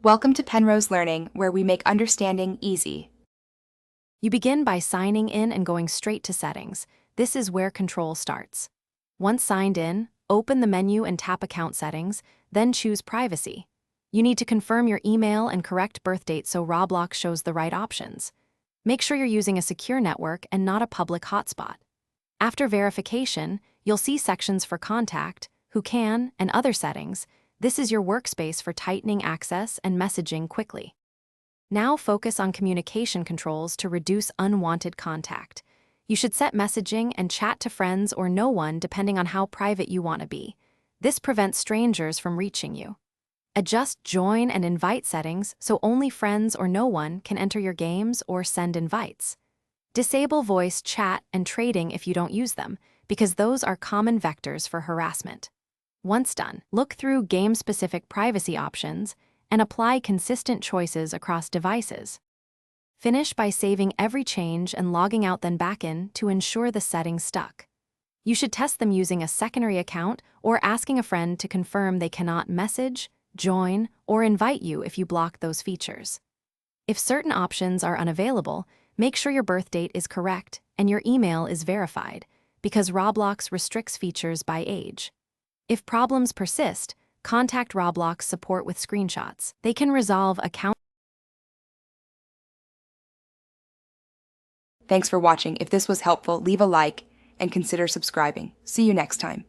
Welcome to Penrose Learning, where we make understanding easy. You begin by signing in and going straight to Settings. This is where control starts. Once signed in, open the menu and tap Account Settings, then choose Privacy. You need to confirm your email and correct birth date so Roblox shows the right options. Make sure you're using a secure network and not a public hotspot. After verification, you'll see sections for Contact, Who Can, and other settings. This is your workspace for tightening access and messaging quickly. Now focus on communication controls to reduce unwanted contact. You should set messaging and chat to friends or no one depending on how private you want to be. This prevents strangers from reaching you. Adjust join and invite settings so only friends or no one can enter your games or send invites. Disable voice, chat, and trading if you don't use them, because those are common vectors for harassment. Once done, look through game-specific privacy options and apply consistent choices across devices. Finish by saving every change and logging out then back in to ensure the settings stuck. You should test them using a secondary account or asking a friend to confirm they cannot message, join, or invite you if you block those features. If certain options are unavailable, make sure your birth date is correct and your email is verified, because Roblox restricts features by age. If problems persist, contact Roblox support with screenshots. They can resolve account. Thanks for watching. If this was helpful, leave a like and consider subscribing. See you next time.